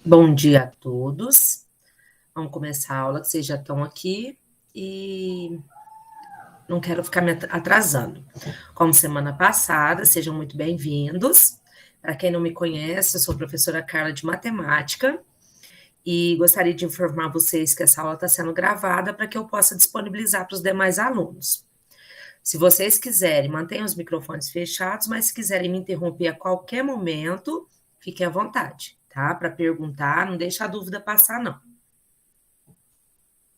Bom dia a todos. Vamos começar a aula, que vocês já estão aqui e não quero ficar me atrasando. Como semana passada, sejam muito bem-vindos. Para quem não me conhece, eu sou a professora Carla de Matemática e gostaria de informar vocês que essa aula está sendo gravada para que eu possa disponibilizar para os demais alunos. Se vocês quiserem, mantenham os microfones fechados, mas se quiserem me interromper a qualquer momento, fiquem à vontade, tá? Para perguntar, não deixe a dúvida passar, não.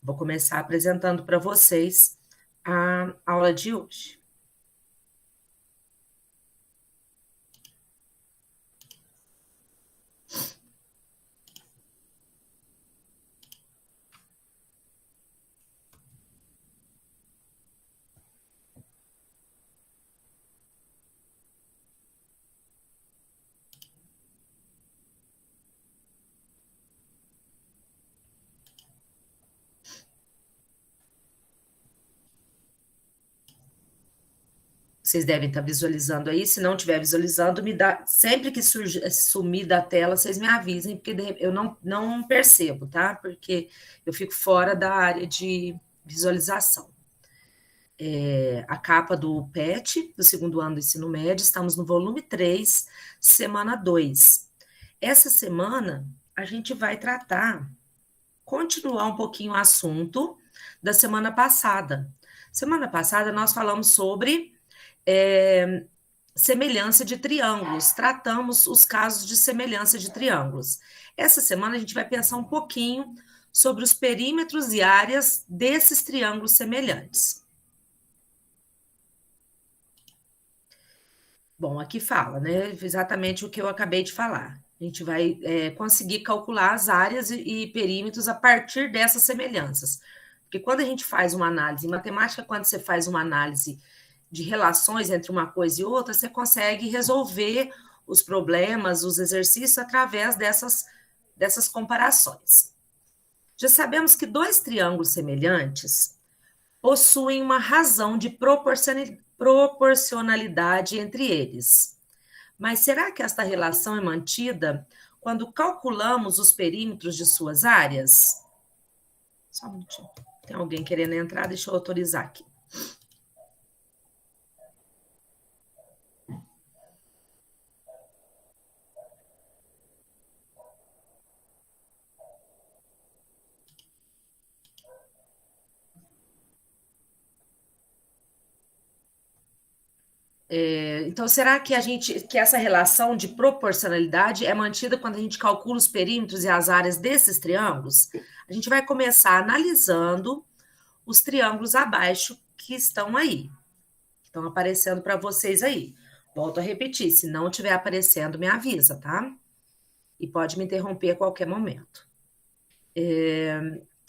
Vou começar apresentando para vocês a aula de hoje. Vocês devem estar visualizando aí. Se não estiver visualizando, me dá. Sempre que sumir da tela, vocês me avisem, porque eu não percebo, tá? Porque eu fico fora da área de visualização. A capa do PET, do segundo ano do ensino médio, estamos no volume 3, semana 2. Essa semana, a gente vai continuar um pouquinho o assunto da semana passada. Semana passada, nós falamos sobre semelhança de triângulos, tratamos os casos de semelhança de triângulos. Essa semana a gente vai pensar um pouquinho sobre os perímetros e áreas desses triângulos semelhantes. Bom, aqui fala, né, exatamente o que eu acabei de falar. A gente vai conseguir calcular as áreas e perímetros a partir dessas semelhanças. Porque quando a gente faz uma análise, em matemática, quando você faz uma análise de relações entre uma coisa e outra, você consegue resolver os problemas, os exercícios, através dessas comparações. Já sabemos que dois triângulos semelhantes possuem uma razão de proporcionalidade entre eles. Mas será que esta relação é mantida quando calculamos os perímetros de suas áreas? Só um minutinho. Tem alguém querendo entrar? Deixa eu autorizar aqui. Então, será que essa relação de proporcionalidade é mantida quando a gente calcula os perímetros e as áreas desses triângulos? A gente vai começar analisando os triângulos abaixo que estão aí. Estão aparecendo para vocês aí. Volto a repetir, se não estiver aparecendo, me avisa, tá? E pode me interromper a qualquer momento.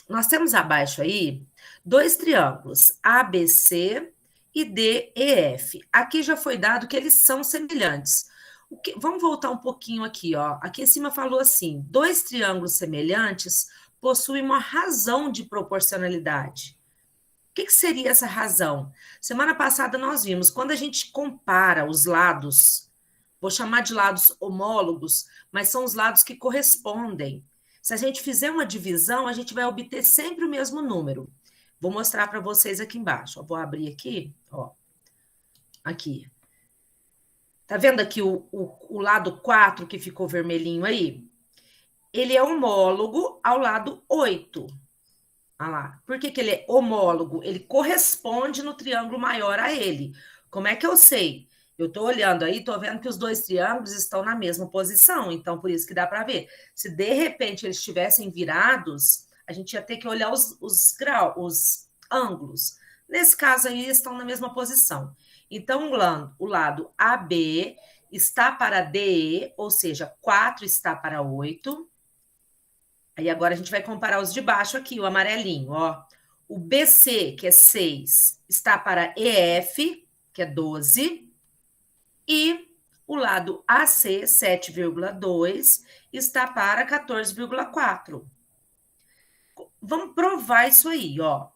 Nós temos abaixo aí dois triângulos, ABC e DEF. Aqui já foi dado que eles são semelhantes. Vamos voltar um pouquinho aqui, ó. Aqui em cima falou assim: dois triângulos semelhantes possuem uma razão de proporcionalidade. O que seria essa razão? Semana passada nós vimos, quando a gente compara os lados, vou chamar de lados homólogos, mas são os lados que correspondem. Se a gente fizer uma divisão, a gente vai obter sempre o mesmo número. Vou mostrar para vocês aqui embaixo. Eu vou abrir aqui, ó. Aqui. Tá vendo aqui o lado 4 que ficou vermelhinho aí? Ele é homólogo ao lado 8. Olha lá. Por que ele é homólogo? Ele corresponde no triângulo maior a ele. Como é que eu sei? Eu estou olhando aí, estou vendo que os dois triângulos estão na mesma posição, então por isso que dá para ver. Se de repente eles estivessem virados, a gente ia ter que olhar os ângulos. Nesse caso aí, estão na mesma posição. Então, o lado AB está para DE, ou seja, 4 está para 8. Aí agora a gente vai comparar os de baixo aqui, o amarelinho, ó. O BC, que é 6, está para EF, que é 12. E o lado AC, 7,2, está para 14,4. Vamos provar isso aí, ó.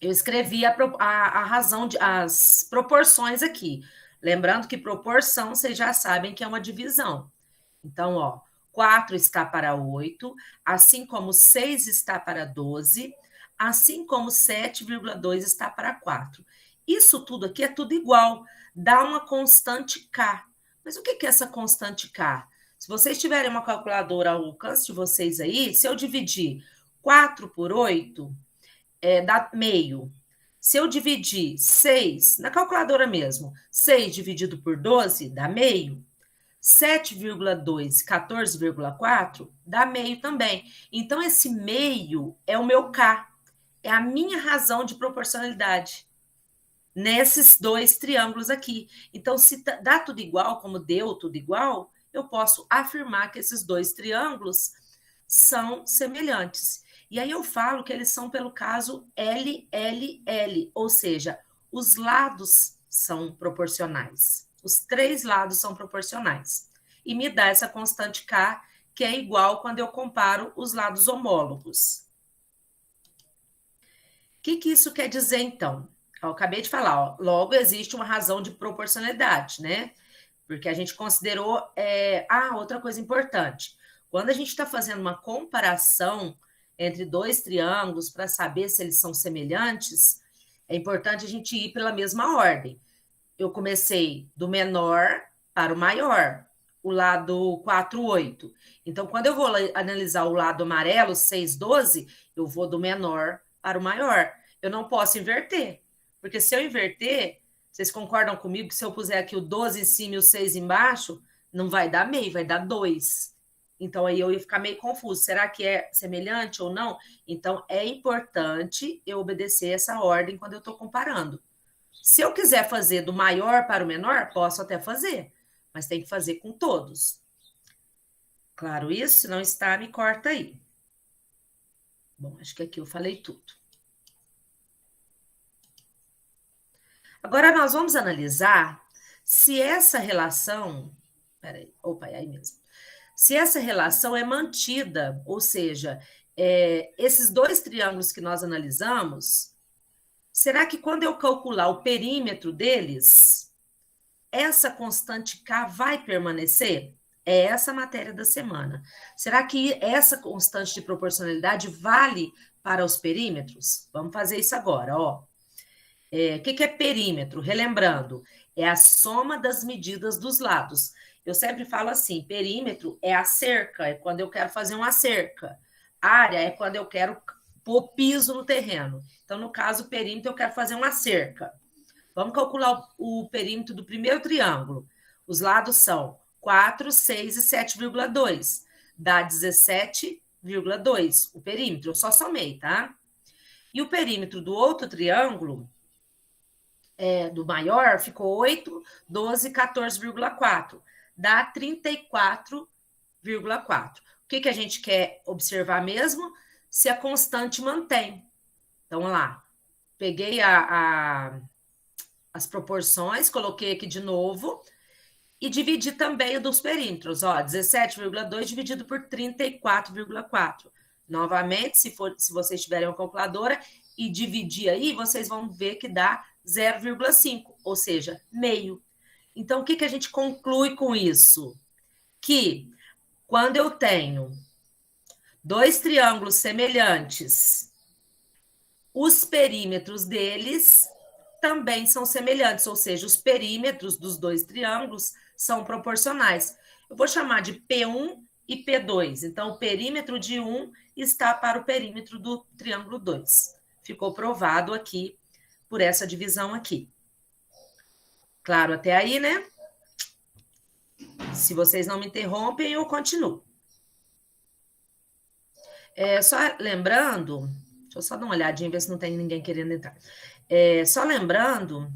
Eu escrevi a razão, as proporções aqui. Lembrando que proporção, vocês já sabem que é uma divisão. Então, ó, 4 está para 8, assim como 6 está para 12, assim como 7,2 está para 4. Isso tudo aqui é tudo igual, dá uma constante K. Mas o que é essa constante K? Se vocês tiverem uma calculadora ao alcance de vocês aí, se eu dividir 4 por 8, dá meio. Se eu dividir 6, na calculadora mesmo, 6 dividido por 12 dá meio. 7,2, 14,4 dá meio também. Então, esse meio é o meu K, é a minha razão de proporcionalidade nesses dois triângulos aqui. Então, se dá tudo igual, como deu tudo igual, eu posso afirmar que esses dois triângulos são semelhantes. E aí eu falo que eles são pelo caso LLL, ou seja, os lados são proporcionais. Os três lados são proporcionais. E me dá essa constante K, que é igual quando eu comparo os lados homólogos. O que isso quer dizer, então? Eu acabei de falar, ó, logo existe uma razão de proporcionalidade, né? Porque a gente considerou... outra coisa importante. Quando a gente está fazendo uma comparação entre dois triângulos para saber se eles são semelhantes, é importante a gente ir pela mesma ordem. Eu comecei do menor para o maior, o lado 4, 8. Então, quando eu vou analisar o lado amarelo, 6, 12, eu vou do menor para o maior. Eu não posso inverter, porque se eu inverter, vocês concordam comigo que se eu puser aqui o 12 em cima e o 6 embaixo, não vai dar meio, vai dar 2. Então, aí eu ia ficar meio confuso. Será que é semelhante ou não? Então, é importante eu obedecer essa ordem quando eu estou comparando. Se eu quiser fazer do maior para o menor, posso até fazer, mas tem que fazer com todos. Claro isso? Se não está, me corta aí. Bom, acho que aqui eu falei tudo. Agora, nós vamos analisar se essa relação... Peraí, opa, é aí mesmo. Se essa relação é mantida, ou seja, esses dois triângulos que nós analisamos, será que quando eu calcular o perímetro deles, essa constante K vai permanecer? É essa a matéria da semana. Será que essa constante de proporcionalidade vale para os perímetros? Vamos fazer isso agora, ó. O que é perímetro? Relembrando, é a soma das medidas dos lados. Eu sempre falo assim, perímetro é a cerca, é quando eu quero fazer uma cerca. Área é quando eu quero pôr piso no terreno. Então, no caso, perímetro, eu quero fazer uma cerca. Vamos calcular o perímetro do primeiro triângulo. Os lados são 4, 6 e 7,2. Dá 17,2 o perímetro. Eu só somei, tá? E o perímetro do outro triângulo, do maior, ficou 8, 12, 14,4. Dá 34,4. O que a gente quer observar mesmo? Se a constante mantém. Então, vamos lá. Peguei as proporções, coloquei aqui de novo e dividi também o dos perímetros. Ó, 17,2 dividido por 34,4. Novamente, se vocês tiverem uma calculadora e dividir aí, vocês vão ver que dá 0,5, ou seja, meio. Então, o que a gente conclui com isso? Que quando eu tenho dois triângulos semelhantes, os perímetros deles também são semelhantes, ou seja, os perímetros dos dois triângulos são proporcionais. Eu vou chamar de P1 e P2. Então, o perímetro de 1 está para o perímetro do triângulo 2. Ficou provado aqui por essa divisão aqui. Claro até aí, né? Se vocês não me interrompem, eu continuo. Só lembrando, deixa eu só dar uma olhadinha, ver se não tem ninguém querendo entrar. Só lembrando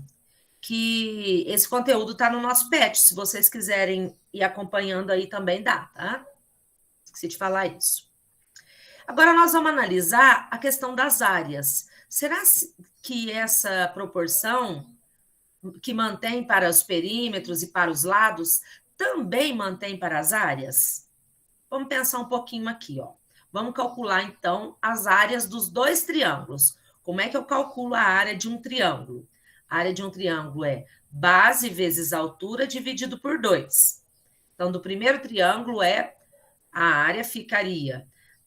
que esse conteúdo está no nosso PET, se vocês quiserem ir acompanhando aí também dá, tá? Esqueci de falar isso. Agora nós vamos analisar a questão das áreas. Será que essa proporção que mantém para os perímetros e para os lados também mantém para as áreas? Vamos pensar um pouquinho aqui, ó. Vamos calcular, então, as áreas dos dois triângulos. Como é que eu calculo a área de um triângulo? A área de um triângulo é base vezes altura dividido por 2. Então, do primeiro triângulo a área ficaria...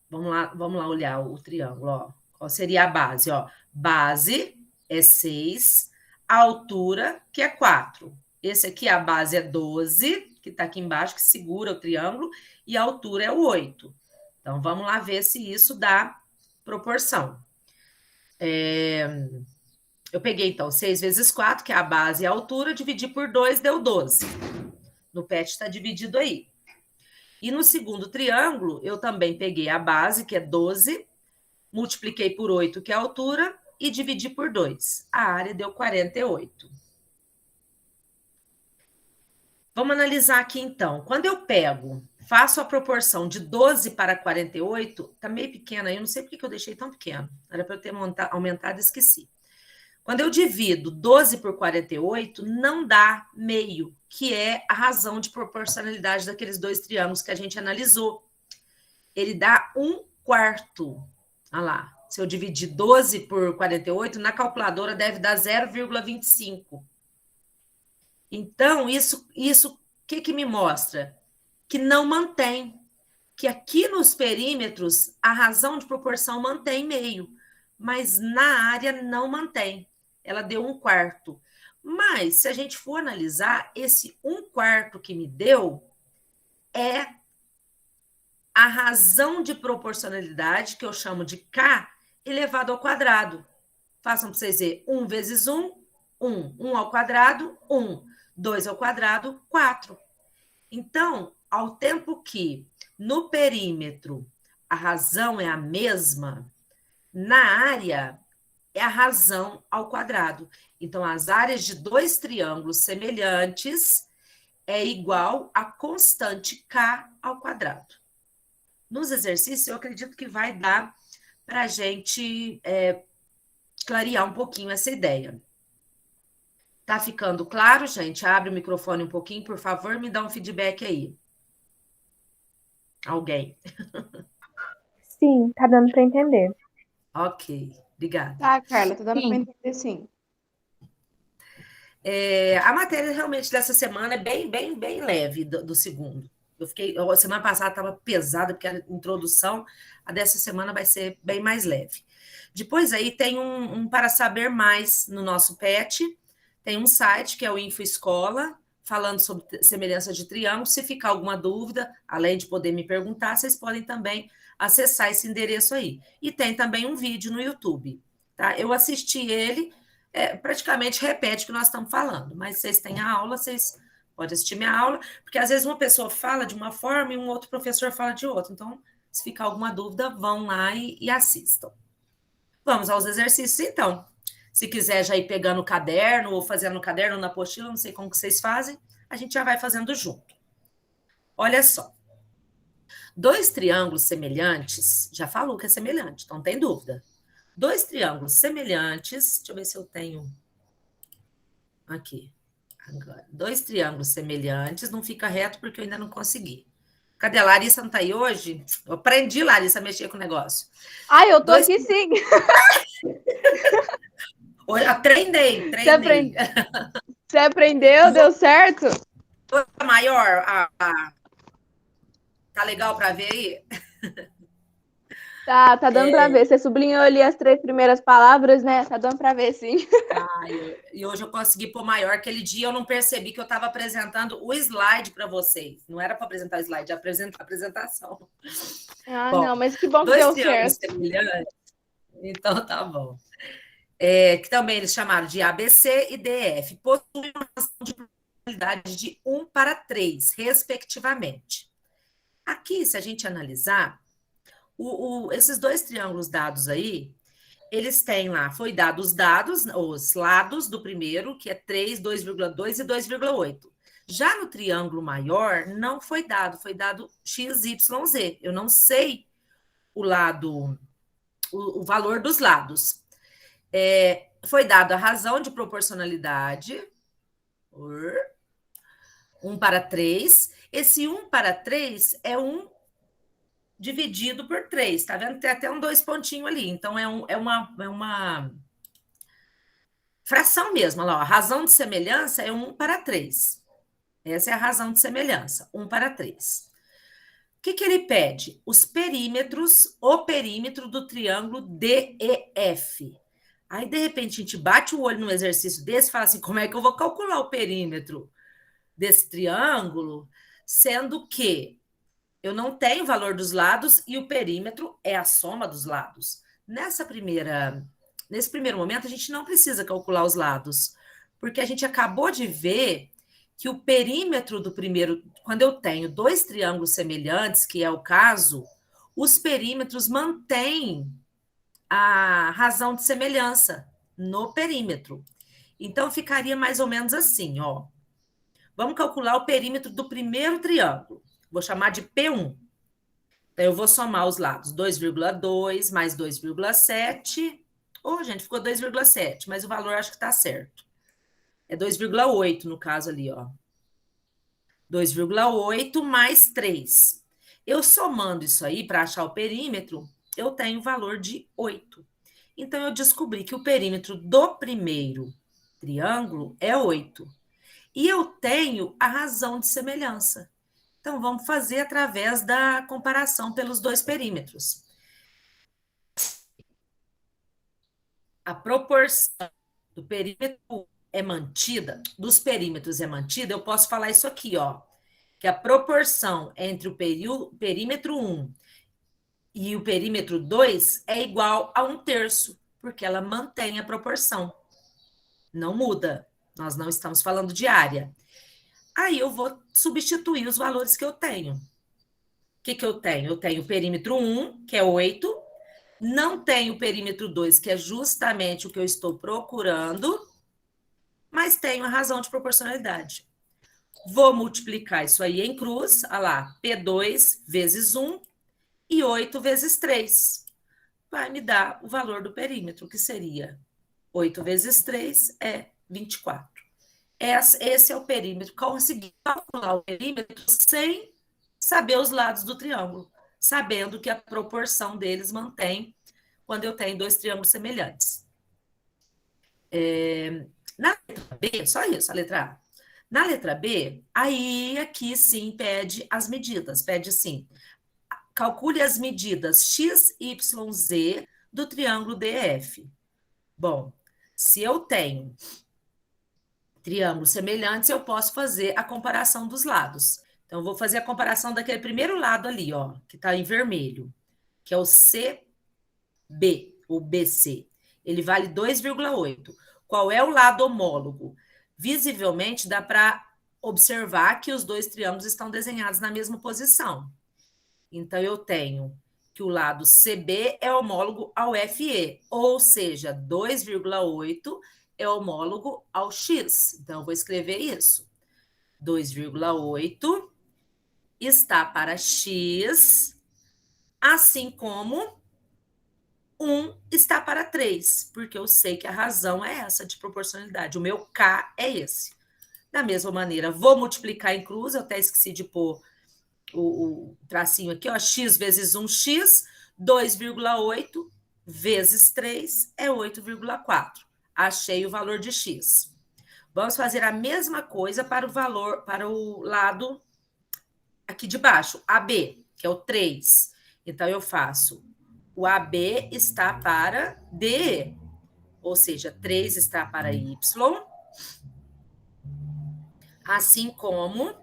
Vamos lá olhar o triângulo, ó. Qual seria a base? Ó, base é 6, a altura, que é 4. Esse aqui, a base é 12, que está aqui embaixo, que segura o triângulo, e a altura é o 8. Então, vamos lá ver se isso dá proporção. Eu peguei, então, 6 vezes 4, que é a base e a altura, dividi por 2, deu 12. No PET está dividido aí. E no segundo triângulo, eu também peguei a base, que é 12, multipliquei por 8, que é a altura, e dividi por 2. A área deu 48. Vamos analisar aqui, então. Quando eu faço a proporção de 12 para 48, tá meio pequena aí, eu não sei por que eu deixei tão pequeno. Era para eu ter aumentado e esqueci. Quando eu divido 12 por 48, não dá meio, que é a razão de proporcionalidade daqueles dois triângulos que a gente analisou. Ele dá 1/4. Olha lá. Se eu dividir 12 por 48, na calculadora deve dar 0,25. Então, isso o que me mostra? Que não mantém. Que aqui nos perímetros, a razão de proporção mantém meio, mas na área não mantém. Ela deu 1/4. Mas, se a gente for analisar, esse 1/4 que me deu é a razão de proporcionalidade, que eu chamo de K, elevado ao quadrado. Façam para vocês verem. 1 vezes 1, 1. 1 ao quadrado, 1. 2 ao quadrado, 4. Então, ao tempo que no perímetro a razão é a mesma, na área é a razão ao quadrado. Então, as áreas de dois triângulos semelhantes é igual a constante K ao quadrado. Nos exercícios, eu acredito que vai dar para a gente clarear um pouquinho essa ideia. Tá ficando claro, gente? Abre o microfone um pouquinho, por favor, me dá um feedback aí. Alguém? Sim, tá dando para entender. Ok, obrigada. Tá, Carla, tá dando para entender sim. A matéria realmente dessa semana é bem leve do segundo. A semana passada estava pesada, porque a introdução, a dessa semana vai ser bem mais leve. Depois aí tem um para saber mais no nosso PET, tem um site que é o InfoEscola, falando sobre semelhança de triângulo. Se ficar alguma dúvida, além de poder me perguntar, vocês podem também acessar esse endereço aí. E tem também um vídeo no YouTube. Tá? Eu assisti ele, praticamente repete o que nós estamos falando, mas vocês têm a aula, vocês podem assistir minha aula, porque às vezes uma pessoa fala de uma forma e um outro professor fala de outra. Então, se ficar alguma dúvida, vão lá e assistam. Vamos aos exercícios, então. Se quiser já ir pegando o caderno, ou fazendo no caderno, ou na apostila, não sei como que vocês fazem, a gente já vai fazendo junto. Olha só. Dois triângulos semelhantes, já falou que é semelhante, então não tem dúvida. Dois triângulos semelhantes, deixa eu ver se eu tenho aqui. Agora, dois triângulos semelhantes, não fica reto porque eu ainda não consegui. Cadê a Larissa? Não está aí hoje? Eu aprendi, Larissa, a mexer com o negócio. Ai, eu tô aqui sim. Treinei. Você aprendeu? Deu certo? Maior, tá legal para ver aí? Tá dando para ver. Você sublinhou ali as 3 primeiras palavras, né? Tá dando para ver, sim. E hoje eu consegui pôr maior. Aquele dia eu não percebi que eu estava apresentando o slide para vocês. Não era para apresentar o slide, era a apresentação. Bom, não, mas que bom que deu certo. Semelhantes. Então tá bom. Que também eles chamaram de ABC e DF. Possuem uma razão de probabilidade de 1 para 3, respectivamente. Aqui, se a gente analisar, esses dois triângulos dados aí, eles têm lá, foi dado os lados do primeiro, que é 3, 2,2 e 2,8. Já no triângulo maior, não foi dado x, y, z. Eu não sei o valor dos lados. Foi dado a razão de proporcionalidade, 1 para 3. Esse 1 para 3 é 1 dividido por 3, tá vendo? Tem até 2 pontinhos ali, então é uma fração mesmo. Olha lá, a razão de semelhança é 1 para 3. Essa é a razão de semelhança, 1 para 3. que ele pede? Os perímetros, o perímetro do triângulo DEF. Aí, de repente, a gente bate o olho num exercício desse e fala assim, como é que eu vou calcular o perímetro desse triângulo, sendo que eu não tenho o valor dos lados e o perímetro é a soma dos lados. Nesse primeiro momento, a gente não precisa calcular os lados, porque a gente acabou de ver que o perímetro do primeiro, quando eu tenho dois triângulos semelhantes, que é o caso, os perímetros mantêm a razão de semelhança no perímetro. Então, ficaria mais ou menos assim, ó. Vamos calcular o perímetro do primeiro triângulo. Vou chamar de P1. Então, eu vou somar os lados 2,2 mais 2,7. Oh, gente, ficou 2,7, mas o valor acho que está certo. É 2,8 no caso ali, ó. 2,8 mais 3. Eu somando isso aí para achar o perímetro, eu tenho o valor de 8. Então, eu descobri que o perímetro do primeiro triângulo é 8. E eu tenho a razão de semelhança. Então, vamos fazer através da comparação pelos dois perímetros. A proporção do perímetro é mantida, dos perímetros é mantida, eu posso falar isso aqui, ó, que a proporção entre o perímetro 1 e o perímetro 2 é igual a 1/3, porque ela mantém a proporção. Não muda. Nós não estamos falando de área. Aí eu vou substituir os valores que eu tenho. O que eu tenho? Eu tenho o perímetro 1, que é 8, não tenho o perímetro 2, que é justamente o que eu estou procurando, mas tenho a razão de proporcionalidade. Vou multiplicar isso aí em cruz, olha lá, P2 vezes 1 e 8 vezes 3. Vai me dar o valor do perímetro, que seria 8 vezes 3 é 24. Esse é o perímetro. Consegui calcular o perímetro sem saber os lados do triângulo, sabendo que a proporção deles mantém quando eu tenho dois triângulos semelhantes. Na letra B, só isso, a letra A. Na letra B, aí aqui sim pede as medidas, pede assim, calcule as medidas x, y, z do triângulo DF. Bom, se eu tenho triângulos semelhantes, eu posso fazer a comparação dos lados. Então, eu vou fazer a comparação daquele primeiro lado ali, ó, que está em vermelho, que é o CB, o BC. Ele vale 2,8. Qual é o lado homólogo? Visivelmente, dá para observar que os dois triângulos estão desenhados na mesma posição. Então, eu tenho que o lado CB é homólogo ao FE, ou seja, 2,8 é homólogo ao X. Então, eu vou escrever isso. 2,8 está para X, assim como 1 está para 3, porque eu sei que a razão é essa de proporcionalidade. O meu K é esse. Da mesma maneira, vou multiplicar em cruz, eu até esqueci de pôr o tracinho aqui, ó, x vezes 1x, 2,8 vezes 3 é 8,4. Achei o valor de x. Vamos fazer a mesma coisa para o valor, para o lado aqui de baixo, AB, que é o 3. Então, eu faço o AB está para D, ou seja, 3 está para Y, assim como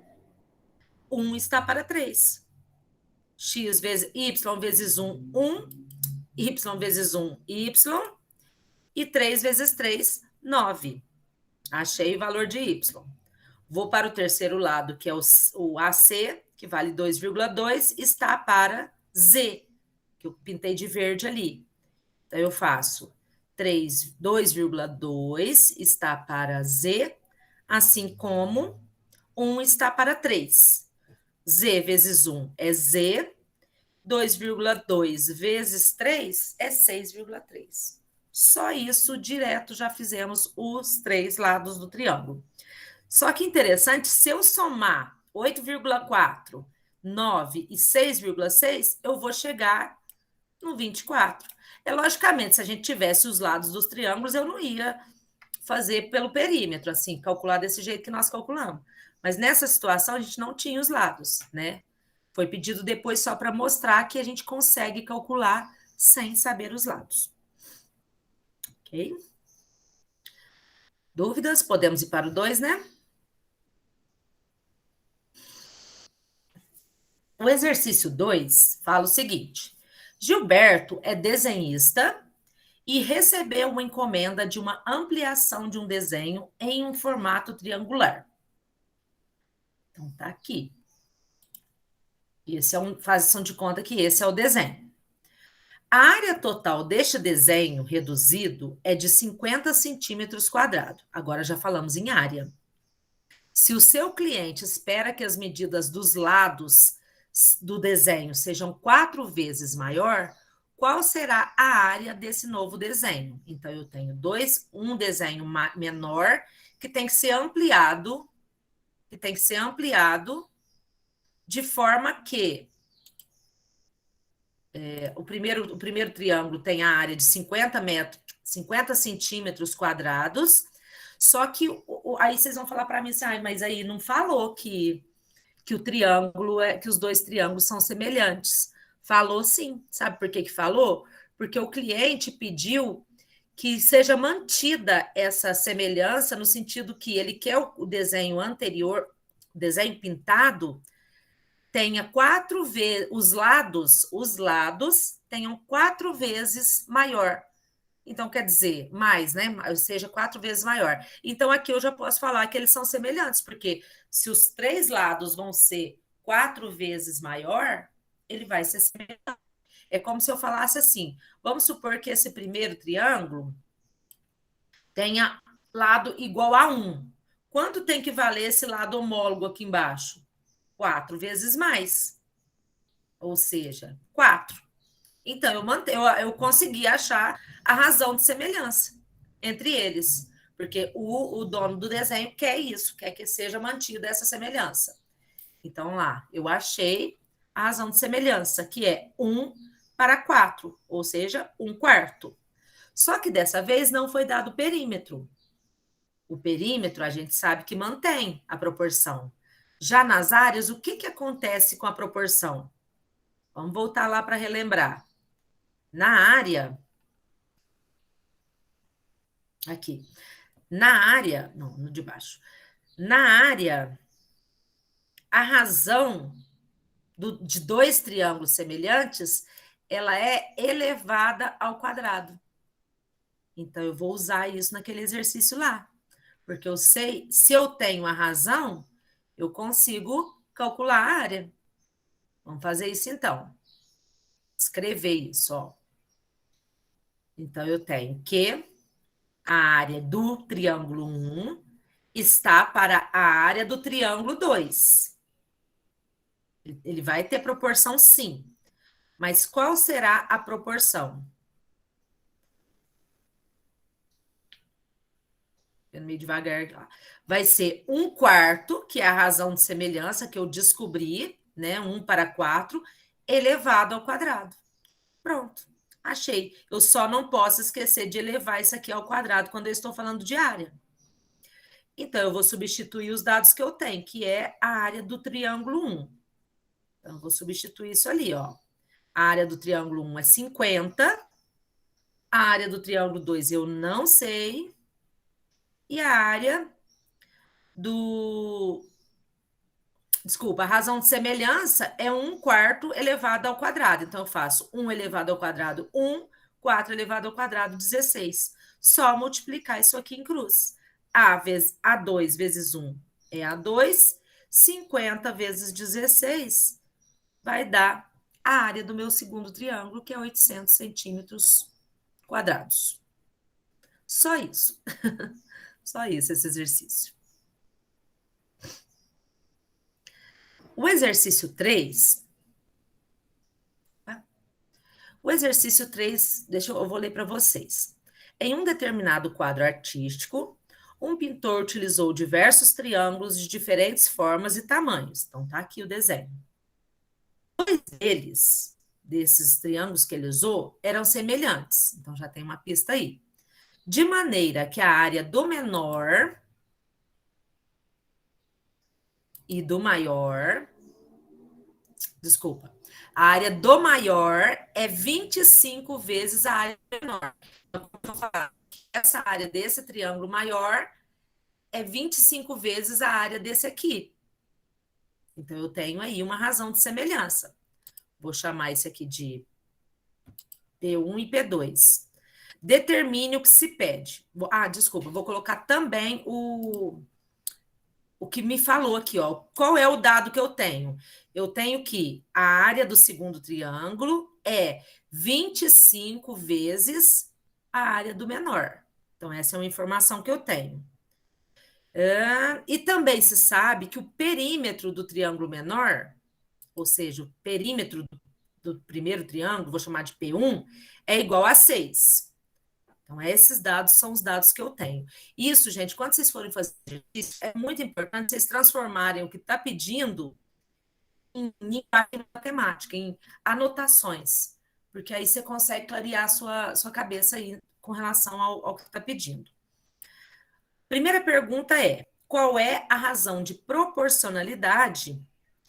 1 está para 3. X vezes Y vezes 1, 1. Y vezes 1, Y. E 3 vezes 3, 9. Achei o valor de Y. Vou para o terceiro lado, que é o AC, que vale 2,2, está para Z, que eu pintei de verde ali. Então, eu faço 2,2 está para Z, assim como 1 está para 3. Z vezes 1 é Z, 2,2 vezes 3 é 6,3. Só isso, direto, já fizemos os três lados do triângulo. Só que interessante, se eu somar 8,4, 9 e 6,6, eu vou chegar no 24. Logicamente, se a gente tivesse os lados dos triângulos, eu não ia fazer pelo perímetro, assim, calcular desse jeito que nós calculamos. Mas nessa situação, a gente não tinha os lados, né? Foi pedido depois só para mostrar que a gente consegue calcular sem saber os lados. Ok? Dúvidas? Podemos ir para o 2, né? O exercício 2 fala o seguinte: Gilberto é desenhista e recebeu uma encomenda de uma ampliação de um desenho em um formato triangular. Então, tá aqui. Esse é façam de conta que esse é o desenho. A área total deste desenho reduzido é de 50 centímetros quadrados. Agora já falamos em área. Se o seu cliente espera que as medidas dos lados do desenho sejam 4 vezes maior, qual será a área desse novo desenho? Então, eu tenho um desenho menor que tem que ser ampliado, de forma que o primeiro triângulo tem a área de 50 centímetros quadrados, só que aí vocês vão falar para mim assim, mas aí não falou que o triângulo que os dois triângulos são semelhantes. Falou sim. Sabe por que falou? Porque o cliente pediu que seja mantida essa semelhança no sentido que ele quer o desenho anterior, o desenho pintado, tenha 4 vezes, os lados tenham 4 vezes maior. Então, quer dizer, mais, né? Ou seja, 4 vezes maior. Então, aqui eu já posso falar que eles são semelhantes, porque se os 3 lados vão ser 4 vezes maior, ele vai ser semelhante. É como se eu falasse assim: vamos supor que esse primeiro triângulo tenha lado igual a 1. Quanto tem que valer esse lado homólogo aqui embaixo? 4 vezes mais. Ou seja, 4. Então, eu consegui achar a razão de semelhança entre eles, porque o dono do desenho quer isso, quer que seja mantida essa semelhança. Então, lá, eu achei a razão de semelhança, que é 1 para 4, ou seja, 1/4. Só que dessa vez não foi dado o perímetro. O perímetro, a gente sabe que mantém a proporção. Já nas áreas, o que acontece com a proporção? Vamos voltar lá para relembrar. Na área, aqui, na área, não, no de baixo, na área, a razão de dois triângulos semelhantes, ela é elevada ao quadrado. Então, eu vou usar isso naquele exercício lá, porque eu sei, se eu tenho a razão, eu consigo calcular a área. Vamos fazer isso então. Escrever isso, ó. Então, eu tenho que a área do triângulo 1 está para a área do triângulo 2. Ele vai ter proporção, sim. Mas qual será a proporção? Meio devagar. Vai ser 1/4, que é a razão de semelhança que eu descobri, né? 1 para 4, elevado ao quadrado. Pronto, achei. Eu só não posso esquecer de elevar isso aqui ao quadrado quando eu estou falando de área. Então, eu vou substituir os dados que eu tenho, que é a área do triângulo 1. Então, eu vou substituir isso ali, ó. A área do triângulo 1 é 50. A área do triângulo 2 eu não sei. E a área do... Desculpa, a razão de semelhança é 1/4 elevado ao quadrado. Então, eu faço 1 elevado ao quadrado, 1, 4 elevado ao quadrado, 16. Só multiplicar isso aqui em cruz. A2 vezes 1 é A2. 50 vezes 16 vai dar a área do meu segundo triângulo, que é 800 centímetros quadrados. Só isso. Só isso, esse exercício. O exercício 3. O exercício 3, eu vou ler para vocês. Em um determinado quadro artístico, um pintor utilizou diversos triângulos de diferentes formas e tamanhos. Então, tá aqui o desenho. Dois deles, desses triângulos que ele usou, eram semelhantes. Então, já tem uma pista aí. De maneira que a área do menor e do maior Desculpa. A área do maior é 25 vezes a área do menor. Então, eu vou falar que essa área desse triângulo maior é 25 vezes a área desse aqui. Então, eu tenho aí uma razão de semelhança. Vou chamar esse aqui de P1 e P2. Determine o que se pede. Desculpa, vou colocar também o que me falou aqui, ó. Qual é o dado que eu tenho? Eu tenho que a área do segundo triângulo é 25 vezes a área do menor. Então, essa é uma informação que eu tenho. E também se sabe que o perímetro do triângulo menor, ou seja, o perímetro do primeiro triângulo, vou chamar de P1, é igual a 6. Então, esses dados são os dados que eu tenho. Isso, gente, quando vocês forem fazer isso, é muito importante vocês transformarem o que está pedindo em linguagem matemática, em anotações, porque aí você consegue clarear a sua cabeça aí com relação ao que está pedindo. Primeira pergunta é: qual é a razão de proporcionalidade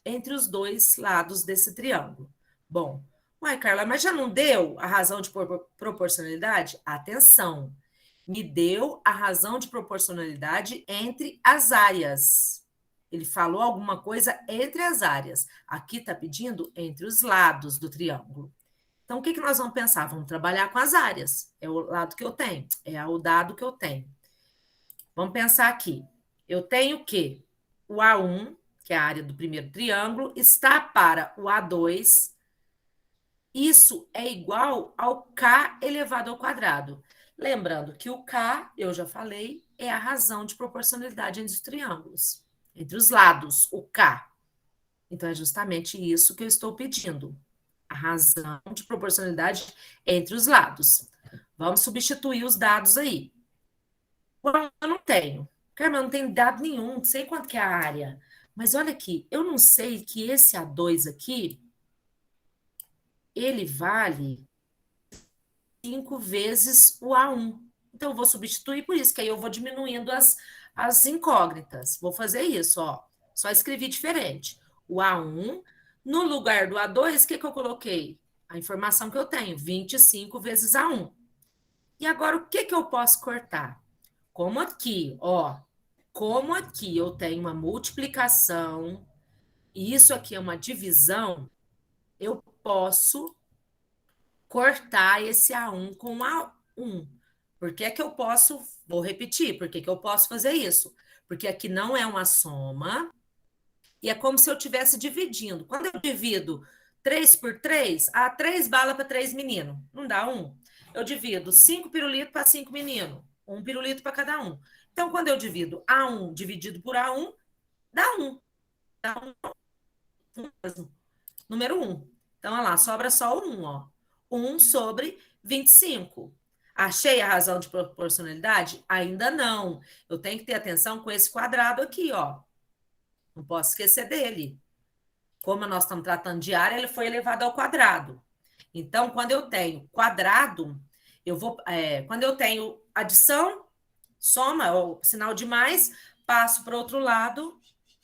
entre os dois lados desse triângulo? Bom, uai, Carla, mas já não deu a razão de proporcionalidade? Atenção, me deu a razão de proporcionalidade entre as áreas. Ele falou alguma coisa entre as áreas. Aqui está pedindo entre os lados do triângulo. Então, o que nós vamos pensar? Vamos trabalhar com as áreas. É o lado que eu tenho, é o dado que eu tenho. Vamos pensar aqui. Eu tenho que o A1, que é a área do primeiro triângulo, está para o A2. Isso é igual ao K elevado ao quadrado. Lembrando que o K, eu já falei, é a razão de proporcionalidade entre os triângulos, entre os lados, o K. Então, é justamente isso que eu estou pedindo. A razão de proporcionalidade entre os lados. Vamos substituir os dados aí. Eu não tenho. Carmen, eu não tenho dado nenhum, não sei quanto que é a área. Mas olha aqui, eu não sei que esse A2 aqui, ele vale 5 vezes o A1. Então, eu vou substituir por isso, que aí eu vou diminuindo as incógnitas. Vou fazer isso, ó. Só escrevi diferente. O A1, no lugar do A2, o que eu coloquei? A informação que eu tenho, 25 vezes A1. E agora, o que eu posso cortar? Como aqui, ó, como aqui eu tenho uma multiplicação e isso aqui é uma divisão, eu posso cortar esse A1 com A1. Por que que eu posso, vou repetir, por que que eu posso fazer isso? Porque aqui não é uma soma e é como se eu estivesse dividindo. Quando eu divido 3 por 3, 3 balas para 3 meninos, não dá um. Eu divido 5 pirulitos para 5 meninos, um pirulito para cada um. Então, quando eu divido A1 dividido por A1, dá 1. Dá 1 mesmo. Número 1. Então, olha lá, sobra só o 1, ó. 1 sobre 25. Achei a razão de proporcionalidade? Ainda não. Eu tenho que ter atenção com esse quadrado aqui, ó. Não posso esquecer dele. Como nós estamos tratando de área, ele foi elevado ao quadrado. Então, quando eu tenho quadrado, quando eu tenho adição, soma, ou sinal de mais, passo para o outro lado,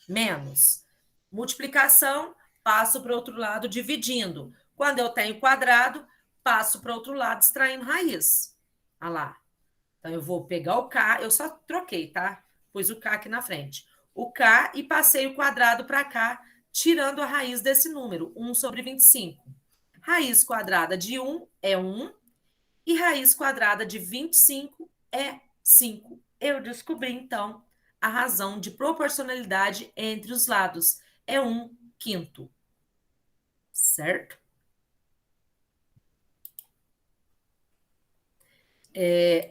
menos. Multiplicação, passo para o outro lado, dividindo. Quando eu tenho quadrado, passo para o outro lado, extraindo raiz. Olha lá. Então, eu vou pegar o K, eu só troquei, tá? Pus o K aqui na frente. O K e passei o quadrado para cá, tirando a raiz desse número, 1 sobre 25. Raiz quadrada de 1 é 1 e raiz quadrada de 25 é 5. Eu descobri, então, a razão de proporcionalidade entre os lados. É 1/5. Certo?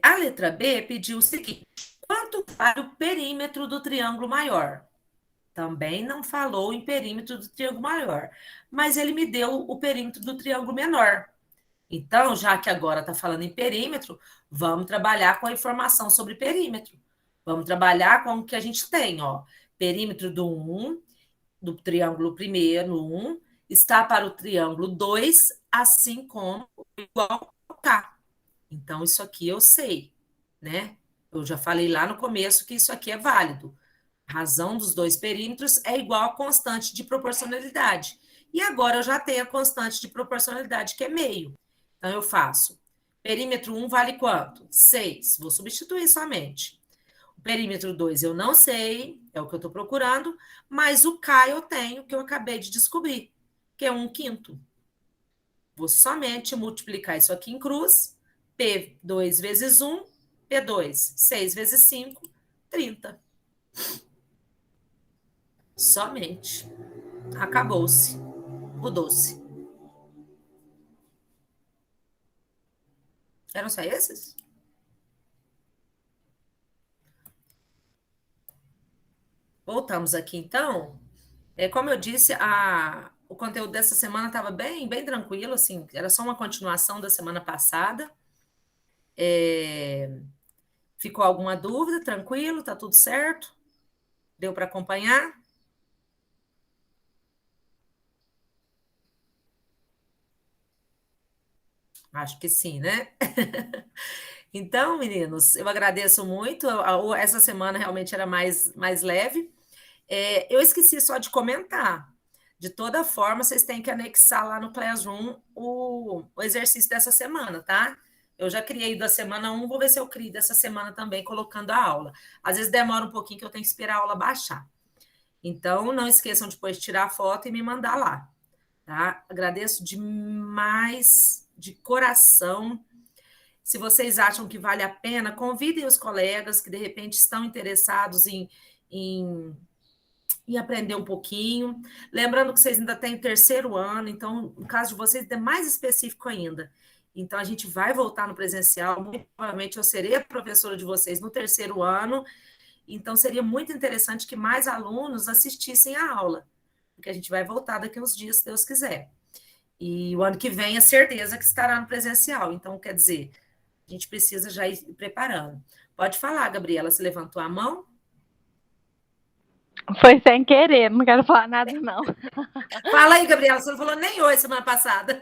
A letra B pediu o seguinte: quanto vale o perímetro do triângulo maior? Também não falou em perímetro do triângulo maior, mas ele me deu o perímetro do triângulo menor. Então, já que agora está falando em perímetro, vamos trabalhar com a informação sobre perímetro. Vamos trabalhar com o que a gente tem, ó. Perímetro do triângulo primeiro, 1, está para o triângulo 2, assim como igual ao K. Então, isso aqui eu sei, né? Eu já falei lá no começo que isso aqui é válido. A razão dos dois perímetros é igual à constante de proporcionalidade. E agora eu já tenho a constante de proporcionalidade, que é meio. Então, eu faço. Perímetro 1 vale quanto? 6. Vou substituir somente. O perímetro 2 eu não sei, é o que eu estou procurando, mas o K eu tenho, que eu acabei de descobrir, que é 1/5. Vou somente multiplicar isso aqui em cruz. P2 vezes 1, P2, 6 vezes 5, 30. Somente. Acabou-se. Mudou-se. Eram só esses? Voltamos aqui, então. Como eu disse, o conteúdo dessa semana estava bem, bem tranquilo, assim, era só uma continuação da semana passada. Ficou alguma dúvida? Tranquilo? Tá tudo certo? Deu para acompanhar? Acho que sim, né? Então, meninos, eu agradeço muito. Essa semana realmente era mais leve. Eu esqueci só de comentar. De toda forma, vocês têm que anexar lá no Classroom o exercício dessa semana, tá? Eu já criei da semana 1, vou ver se eu crio dessa semana também, colocando a aula. Às vezes demora um pouquinho que eu tenho que esperar a aula baixar. Então, não esqueçam depois de tirar a foto e me mandar lá, tá? Agradeço demais, de coração. Se vocês acham que vale a pena, convidem os colegas que de repente estão interessados em aprender um pouquinho. Lembrando que vocês ainda têm o terceiro ano, então, no caso de vocês, é mais específico ainda. Então, a gente vai voltar no presencial. Muito provavelmente eu serei a professora de vocês no terceiro ano. Então, seria muito interessante que mais alunos assistissem à aula, porque a gente vai voltar daqui a uns dias, se Deus quiser. E o ano que vem, é certeza que estará no presencial. Então, quer dizer, a gente precisa já ir preparando. Pode falar, Gabriela, você levantou a mão? Foi sem querer, não quero falar nada, não. Fala aí, Gabriela, você não falou nem oi semana passada.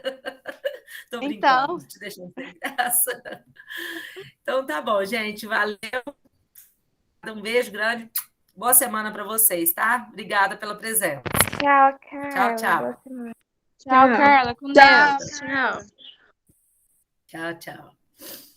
Tô brincando, Então, te deixando sem graça. Então tá bom, gente, valeu. Um beijo grande. Boa semana para vocês, tá? Obrigada pela presença. Tchau, Tchau, Carla. Boa tchau. semana. tchau, Carla, com Tchau, Deus. tchau. Tchau, tchau.